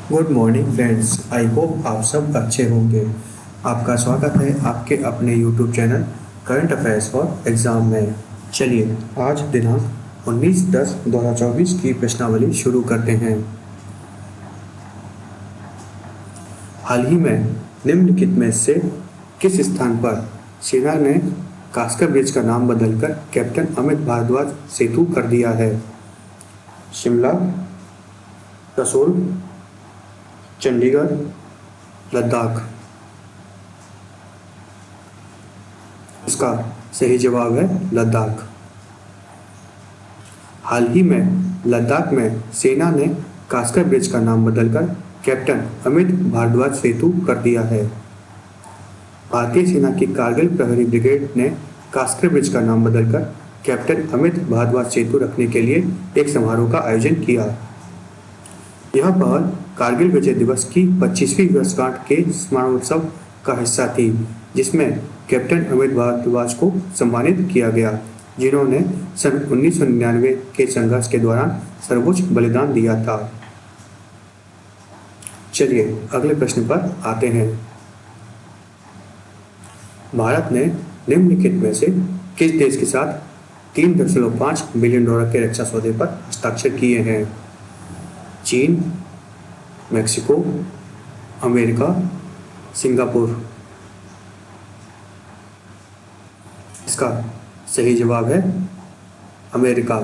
Good morning friends. I hope आप सब अच्छे होंगे। आपका स्वागत है आपके अपने YouTube channel current affairs for exam में। चलिए आज दिनांक 19/10/2024 की प्रश्नावली शुरू करते हैं। हाल ही में निम्नलिखित में से किस स्थान पर सेना ने कास्कर ब्रिज का नाम बदलकर कैप्टन अमित भारद्वाज सेतु कर दिया है? शिमला, कसोल, चंडीगढ़, लद्दाख। इसका सही जवाब है लद्दाख। हाल ही में लद्दाख में सेना ने कास्कर ब्रिज का नाम बदलकर कैप्टन अमित भारद्वाज सेतु कर दिया है। भारतीय सेना की कारगिल प्रहरी ब्रिगेड ने कास्कर ब्रिज का नाम बदलकर कैप्टन अमित भारद्वाज सेतु रखने के लिए एक समारोह का आयोजन किया। यह पहल कारगिल विजय दिवस की 25वीं वर्षगांठ के स्मरणोत्सव का हिस्सा थी, जिसमें कैप्टन अमित भारद्वाज को सम्मानित किया गया, जिन्होंने सन 1999 के संघर्ष के दौरान सर्वोच्च बलिदान दिया था। चलिए अगले प्रश्न पर आते हैं। भारत ने निम्नलिखित में से किस देश के साथ $3.5 बिलियन के रक्षा सौदे पर हस्ताक्षर किए हैं? चीन, मेक्सिको, अमेरिका, सिंगापुर। इसका सही जवाब है अमेरिका।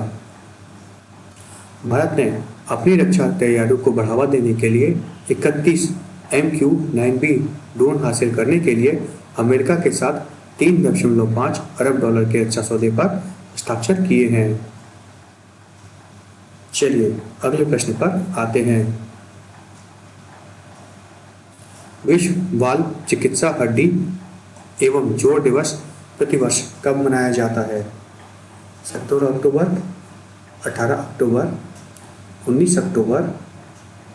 भारत ने अपनी रक्षा तैयारियों को बढ़ावा देने के लिए 31 MQ-9B ड्रोन हासिल करने के लिए अमेरिका के साथ $3.5 अरब के रक्षा सौदे पर हस्ताक्षर किए हैं। चलिए अगले प्रश्न पर आते हैं। विश्व बाल चिकित्सा हड्डी एवं जोड़ दिवस प्रतिवर्ष कब मनाया जाता है? 17 अक्टूबर, 18 अक्टूबर, 19 अक्टूबर,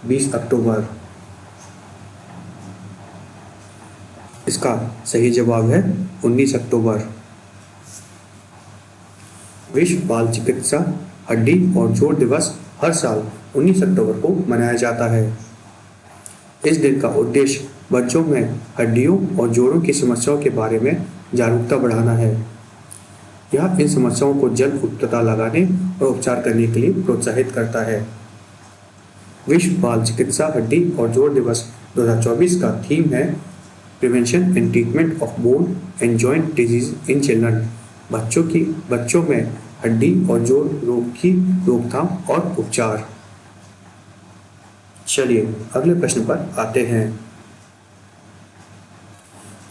20 अक्टूबर। इसका सही जवाब है 19 अक्टूबर। विश्व बाल चिकित्सा हड्डी और जोड़ दिवस हर साल 19 अक्टूबर को मनाया जाता है। इस दिन का उद्देश्य बच्चों में हड्डियों और जोड़ों की समस्याओं के बारे में जागरूकता बढ़ाना है। यह इन समस्याओं को जल्द पता लगाने और उपचार करने के लिए प्रोत्साहित करता है। विश्व बाल चिकित्सा हड्डी और जोड़ दिवस 2024 का थीम है prevention and treatment of bone and joint disease in children. बच्चों में हड्डी और जोड़ रोग की रोकथाम और उपचार। चलिए अगले प्रश्न पर आते हैं।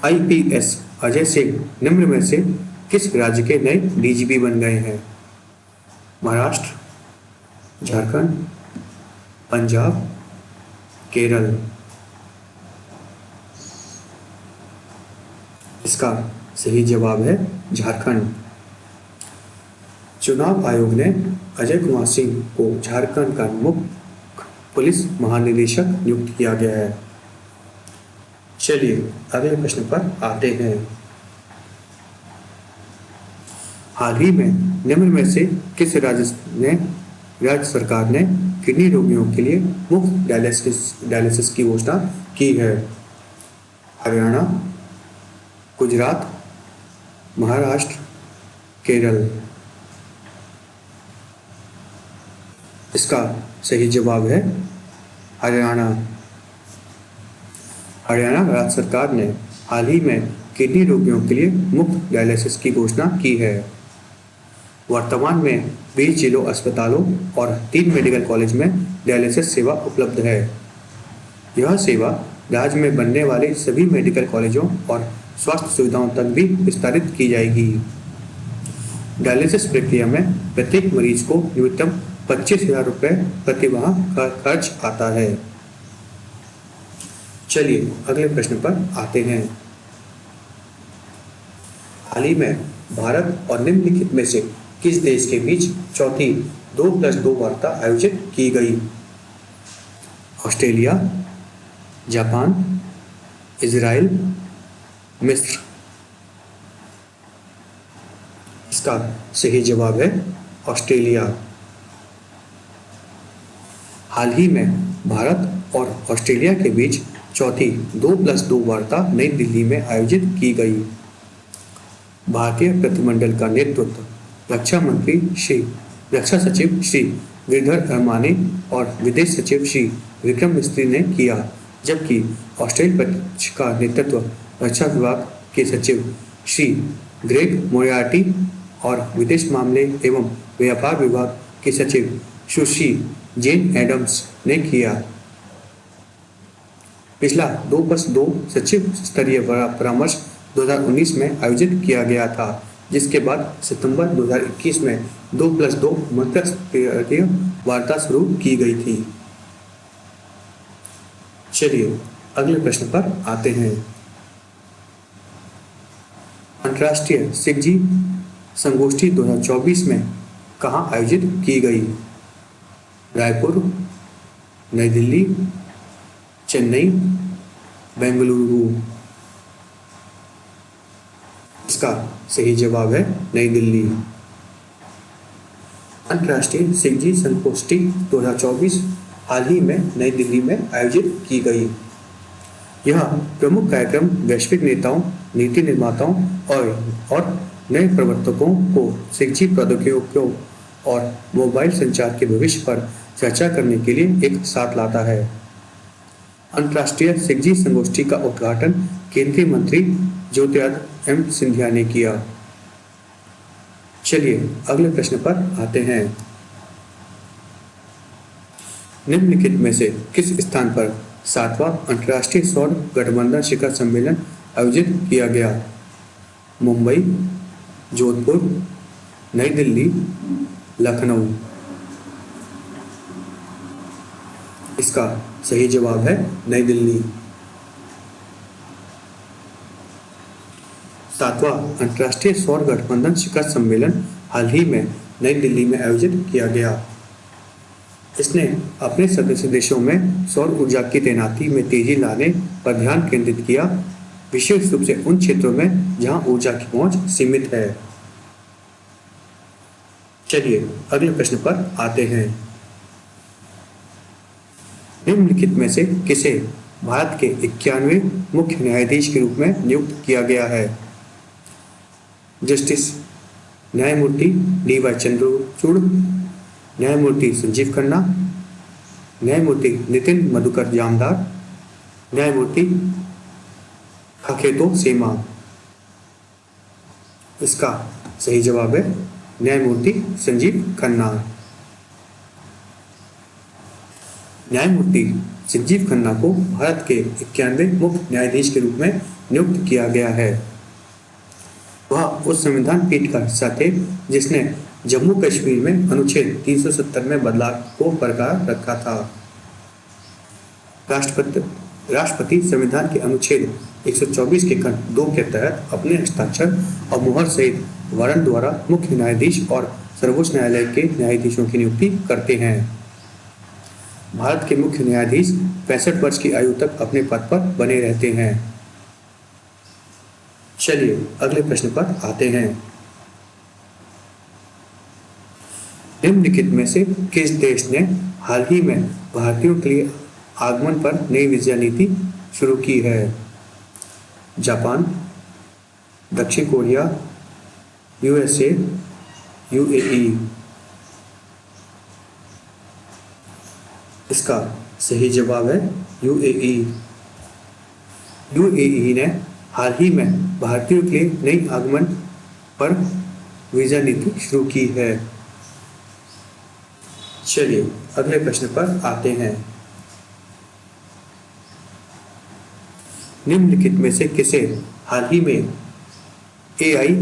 IPS अजय सिंह निम्न में से किस राज्य के नए DGP बन गए हैं? महाराष्ट्र, झारखंड, पंजाब, केरल। इसका सही जवाब है झारखंड। चुनाव आयोग ने अजय कुमार सिंह को झारखंड का मुख्य पुलिस महानिदेशक नियुक्त किया गया है। चलिए अगले प्रश्न पर आते हैं। हाल ही में निम्न में से किस राज्य सरकार ने किडनी रोगियों के लिए मुफ्त डायलिसिस की घोषणा की है? हरियाणा, गुजरात, महाराष्ट्र, केरल। इसका सही जवाब है हरियाणा। हरियाणा राज्य सरकार ने हाल ही में किडनी रोगियों के लिए मुफ्त डायलिसिस की घोषणा की है। वर्तमान में 20 जिलों अस्पतालों और 3 मेडिकल कॉलेज में डायलिसिस सेवा उपलब्ध है। यह सेवा राज्य में बनने वाले सभी मेडिकल कॉलेजों और स्वास्थ्य सुविधाओं तक भी विस्तारित की जाएगी। डायलिसिस प्रक्रिया में प्रत्येक मरीज को न्यूनतम 25,000 रुपये प्रति माह का खर्च आता है। चलिए अगले प्रश्न पर आते हैं। हाल ही में भारत और निम्नलिखित में से किस देश के बीच चौथी 2+2 वार्ता आयोजित की गई? ऑस्ट्रेलिया, जापान, इजराइल, मिस्र। इसका सही जवाब है ऑस्ट्रेलिया। हाल ही में भारत और ऑस्ट्रेलिया के बीच चौथी 2+2 वार्ता नई दिल्ली में आयोजित की गई। भारतीय प्रतिनिधिमंडल का नेतृत्व रक्षा सचिव श्री गिरधर अरमाने और विदेश सचिव श्री विक्रम मिस्त्री ने किया, जबकि ऑस्ट्रेलिया पक्ष का नेतृत्व रक्षा विभाग के सचिव श्री ग्रेग मोरियार्टी और विदेश मामले एवं व्यापार विभाग के सचिव सुश्री जेन एडम्स ने किया। पिछला 2+2 सचिव स्तरीय परामर्श 2019 में आयोजित किया गया था, जिसके बाद सितंबर 2021 में 2+2 मध्यस्तरीय वार्ता शुरू की गई थी। चलिए अगले प्रश्न पर आते हैं। अंतर्राष्ट्रीय सिख जी संगोष्ठी 2024 में कहाँ आयोजित की गई? रायपुर, नई दिल्ली, चेन्नई, बेंगलुरु। इसका सही जवाब है नई दिल्ली। अंतर्राष्ट्रीय सिख जी संगोष्ठी 2024 हाल ही में नई दिल्ली में आयोजित की गई। यह प्रमुख कार्यक्रम वैश्विक नेताओं, नीति निर्माताओं और नए प्रवर्तकों को सिख जी प्रौद्योगिकियों और मोबाइल संचार के भविष्य पर चर्चा करने के लिए एक साथ लाता है। अंतर्राष्ट्रीय सिख जी संगोष्ठी का उद्घाटन केंद्रीय मंत्री ज्योतिरादित्य सिंधिया ने किया। चलिए अगले प्रश्न पर आते हैं। निम्नलिखित में से किस स्थान पर 7वां अंतर्राष्ट्रीय सौर गठबंधन शिखर सम्मेलन आयोजित किया गया? मुंबई, जोधपुर, नई दिल्ली, लखनऊ। इसका सही जवाब है नई दिल्ली। 7वां अंतर्राष्ट्रीय सौर गठबंधन शिखर सम्मेलन हाल ही में नई दिल्ली में आयोजित किया गया। इसने अपने सदस्य देशों में सौर ऊर्जा की तैनाती में तेजी लाने पर ध्यान केंद्रित किया, विशेष रूप से उन क्षेत्रों में जहां ऊर्जा की पहुंच सीमित है। चलिए अगले प्रश्न पर आते हैं। निम्नलिखित में से किसे भारत के 91वें मुख्य न्यायाधीश के रूप में नियुक्त किया गया है? जस्टिस न्यायमूर्ति डी.वाई. चंद्रचूड़, न्यायमूर्ति संजीव खन्ना, न्यायमूर्ति नितिन मधुकर जामदार, न्यायमूर्ति खाकेतो सेमा। इसका सही जवाब है न्यायमूर्ति संजीव खन्ना। न्यायमूर्ति संजीव खन्ना को भारत के 91वें मुख्य न्यायाधीश के रूप में नियुक्त किया गया है। वह उस संविधान पीठ का हिस्सा थे जिसने जम्मू कश्मीर में अनुच्छेद 370 में बदलाव को बरकरार रखा था। राष्ट्रपति संविधान के अनुच्छेद 124 के खंड 2 के तहत अपने हस्ताक्षर और मुहर सहित वारंट द्वारा मुख्य न्यायाधीश और सर्वोच्च न्यायालय के न्यायाधीशों की नियुक्ति करते हैं। भारत के मुख्य न्यायाधीश 65 वर्ष की आयु तक अपने पद पर बने रहते हैं। चलिए अगले प्रश्न पर आते हैं। निम्नलिखित में से किस देश ने हाल ही में भारतीयों के लिए आगमन पर नई वीजा नीति शुरू की है? जापान, दक्षिण कोरिया, यूएसए, यूएई। इसका सही जवाब है यूएई। यूएई ने हाल ही में भारतीयों के लिए नई आगमन पर वीजा नीति शुरू की है। चलिए अगले प्रश्न पर आते हैं। निम्नलिखित में से किसे हाल ही में एआई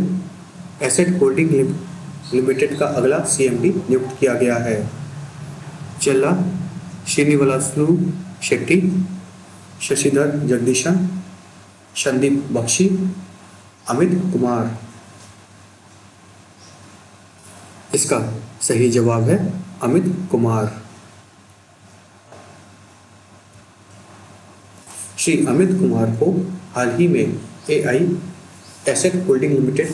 एसेट होल्डिंग लिमिटेड का अगला सीएमडी नियुक्त किया गया है? चल्ला श्रीनिवासलू शेट्टी, शशिधर जगदीशन, संदीप बख्शी, अमित कुमार। इसका सही जवाब है अमित कुमार। श्री अमित कुमार को हाल ही में एआई एसेट होल्डिंग लिमिटेड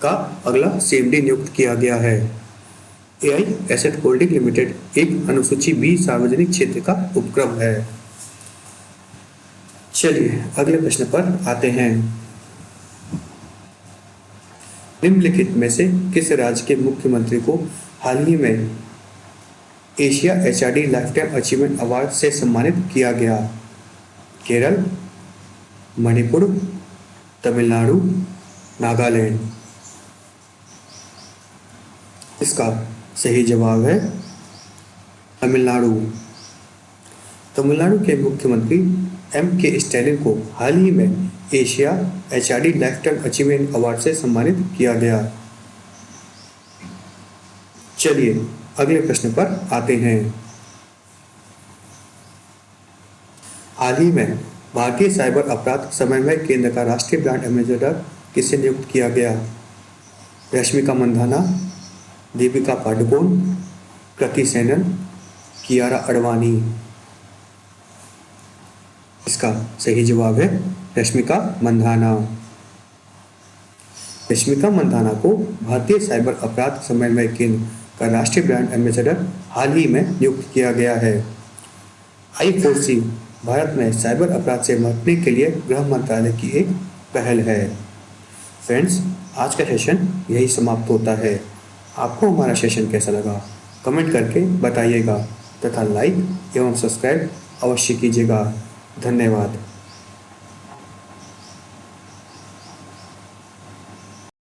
का अगला सीएमडी नियुक्त किया गया है। एआई एसेट होल्डिंग लिमिटेड एक अनुसूची बी सार्वजनिक क्षेत्र का उपक्रम है। चलिए अगले प्रश्न पर आते हैं। निम्नलिखित में से किस राज्य के मुख्यमंत्री को हाल ही में Asia HRD lifetime achievement award से सम्मानित किया गया? केरल, मणिपुर, तमिलनाडु, नागालैंड। इसका सही जवाब है तमिलनाडु। तमिलनाडु के मुख्यमंत्री M.K. स्टैलिन को हाल ही में Asia HRD lifetime achievement award से सम्मानित किया गया। चलिए अगले प्रश्न पर आते हैं। हाल ही में भारतीय साइबर अपराध समन्वय केंद्र का राष्ट्रीय ब्रांड एम्बेसडर किसे नियुक्त किया गया? रश्मिका मंदाना, दीपिका पादुकोण, कृति सेनन, कियारा आडवाणी। इसका सही जवाब है रश्मिका मंदाना। रश्मिका मंदाना को भारतीय साइबर अपराध समन्वय केंद्र का राष्ट्रीय ब्रांड एम्बेसडर हाल ही में नियुक्त किया गया है। I4C भारत में साइबर अपराध से निपटने के लिए गृह मंत्रालय की एक पहल है। फ्रेंड्स, आज का सेशन यही समाप्त होता है। आपको हमारा सेशन कैसा लगा कमेंट करके बताइएगा तथा लाइक एवं सब्सक्राइब अवश्य कीजिएगा। धन्यवाद।